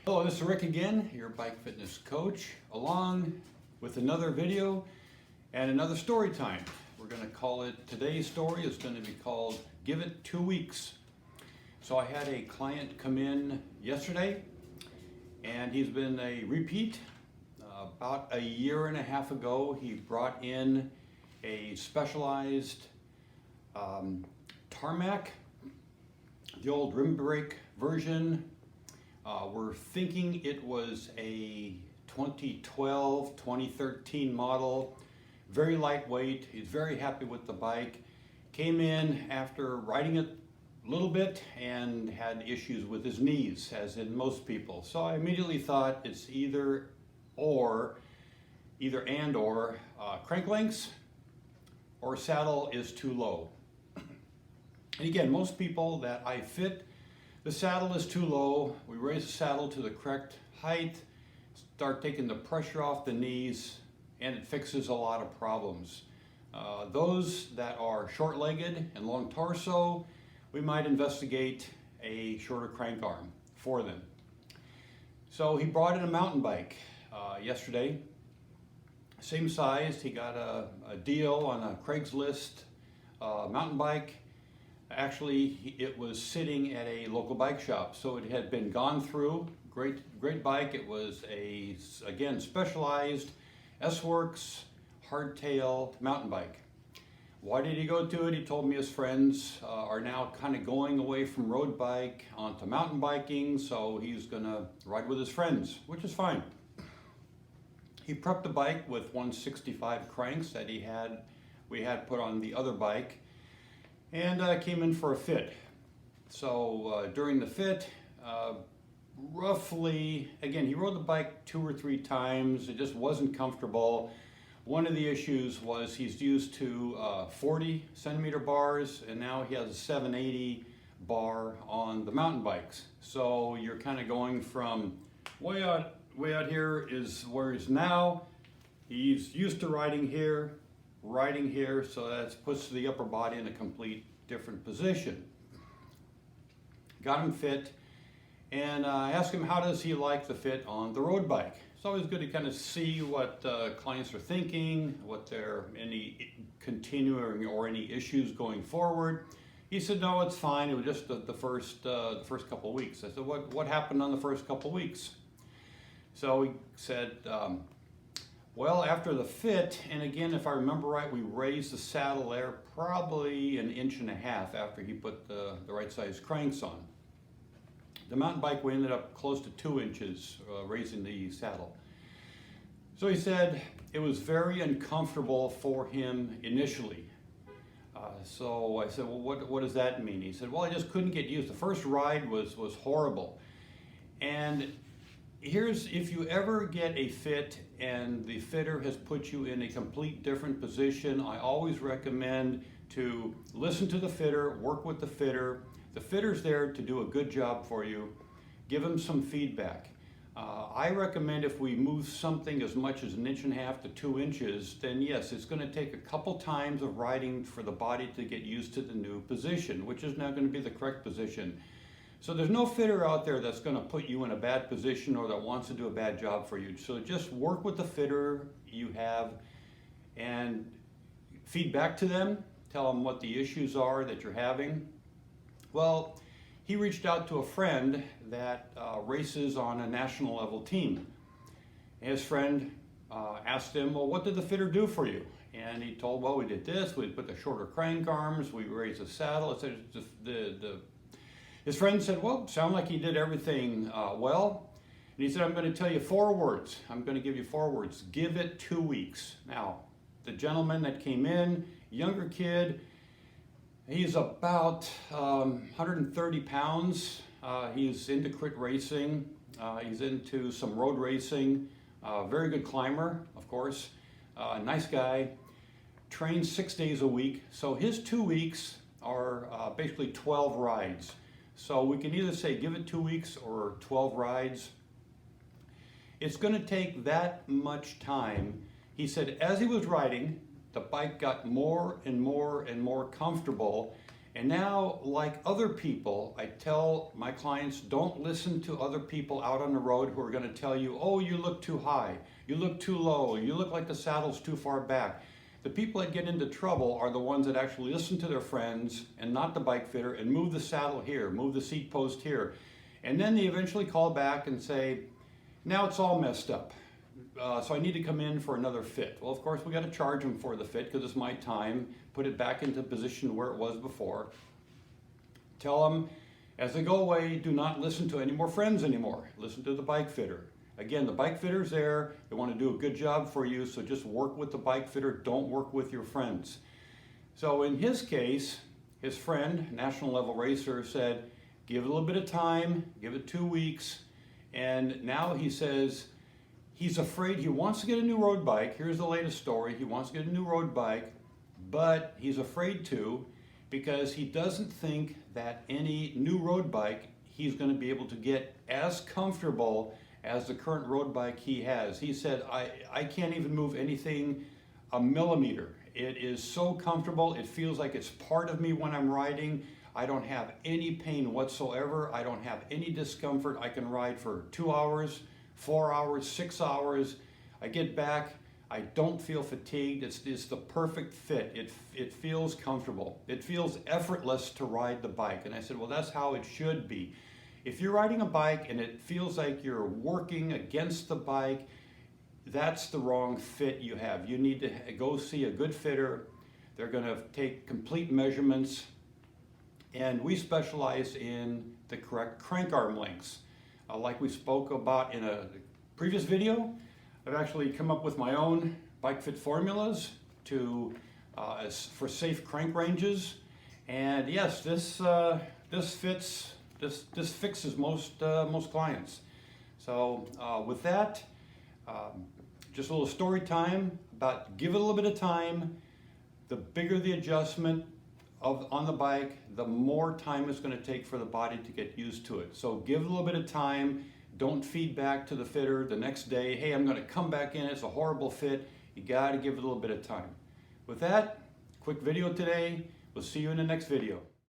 Hello, this is Rick again, your bike fitness coach, along with another video and another story time. We're going to call it, today's story is going to be called Give It 2 Weeks. So I had a client come in yesterday, and he's been a repeat. About a year and a half ago, he brought in a specialized Tarmac, the old rim brake version. We're thinking it was a 2012, 2013 model, very lightweight. He's very happy with the bike. Came in after riding it a little bit and had issues with his knees, as in most people. So I immediately thought it's either and or crank lengths or saddle is too low. And again, most people that I fit, the saddle is too low. We raise the saddle to the correct height, start taking the pressure off the knees, and it fixes a lot of problems. Those that are short-legged and long torso, we might investigate a shorter crank arm for them. So he brought in a mountain bike yesterday, same size. He got a deal on a Craigslist mountain bike. Actually, it was sitting at a local bike shop, so it had been gone through. Great bike. It was a, again, specialized S-Works hardtail mountain bike. Why did he go to it? He told me his friends are now kind of going away from road bike onto mountain biking, so he's gonna ride with his friends, which is fine. He prepped the bike with 165 cranks that we had put on the other bike, and came in for a fit. So during the fit, roughly, again, he rode the bike 2 or 3 times. It just wasn't comfortable. One of the issues was he's used to 40 centimeter bars, and now he has a 780 bar on the mountain bikes. So you're kind of going from way out here is where he's now. He's used to riding here, so that puts the upper body in a complete different position. Got him fit, and I asked him how does he like the fit on the road bike. It's always good to kind of see what clients are thinking, what their any continuing or any issues going forward. He said, no, it's fine. It was just the first couple of weeks. I said, what happened on the first couple of weeks? So he said, well, after the fit, and again, if I remember right, we raised the saddle there probably 1.5 inches after he put the right size cranks on. The mountain bike, we ended up close to 2 inches raising the saddle. So he said it was very uncomfortable for him initially. So I said, well, what does that mean? He said, well, I just couldn't get used. The first ride was horrible. And here's, if you ever get a fit and the fitter has put you in a complete different position, I always recommend to listen to the fitter, work with the fitter. The fitter's there to do a good job for you. Give him some feedback. I recommend if we move something as much as 1.5 inches to 2 inches, then yes, it's going to take a couple times of riding for the body to get used to the new position, which is now going to be the correct position. So there's no fitter out there that's going to put you in a bad position or that wants to do a bad job for you. So just work with the fitter you have and feedback to them. Tell them what the issues are that you're having. Well, he reached out to a friend that races on a national level team. His friend asked him, well, what did the fitter do for you? And he told, well, we did this, we put the shorter crank arms, we raised the saddle. His friend said, well, sound like he did everything well. And he said, I'm going to tell you 4 words. I'm going to give you 4 words. Give it 2 weeks. Now, the gentleman that came in, younger kid, he's about 130 pounds. He's into crit racing. He's into some road racing. Very good climber, of course. Nice guy. Trains 6 days a week. So his 2 weeks are basically 12 rides. So we can either say give it 2 weeks or 12 rides. It's going to take that much time. He said as he was riding, the bike got more and more and more comfortable, And now, like other people, I tell my clients, don't listen to other people out on the road who are going to tell you, oh, you look too high, you look too low, you look like the saddle's too far back. The people that get into trouble are the ones that actually listen to their friends and not the bike fitter and move the saddle here, move the seat post here. And then they eventually call back and say, now it's all messed up. So I need to come in for another fit. Well, of course, we got to charge them for the fit because it's my time. Put it back into position where it was before. Tell them, as they go away, do not listen to any more friends anymore. Listen to the bike fitter. Again, the bike fitter's there. They want to do a good job for you, so just work with the bike fitter. Don't work with your friends. So in his case, his friend, national level racer, said, give it a little bit of time, give it 2 weeks, and now he says he's afraid. He wants to get a new road bike. Here's the latest story. He wants to get a new road bike, but he's afraid to because he doesn't think that any new road bike he's going to be able to get as comfortable as the current road bike he has. He said, I can't even move anything a millimeter. It is so comfortable. It feels like it's part of me when I'm riding. I don't have any pain whatsoever. I don't have any discomfort. I can ride for 2 hours, 4 hours, 6 hours. I get back. I don't feel fatigued. It's the perfect fit. It feels comfortable. It feels effortless to ride the bike. And I said, well, that's how it should be. If you're riding a bike and it feels like you're working against the bike, that's the wrong fit you have. You need to go see a good fitter. They're going to take complete measurements. And we specialize in the correct crank arm lengths. Like we spoke about in a previous video, I've actually come up with my own bike fit formulas for safe crank ranges. And yes, this fixes most clients. So with that, just a little story time about give it a little bit of time. The bigger the adjustment on the bike, the more time it's going to take for the body to get used to it. So give it a little bit of time. Don't feed back to the fitter the next day, hey, I'm going to come back in, it's a horrible fit. You got to give it a little bit of time. With that, quick video today. We'll see you in the next video.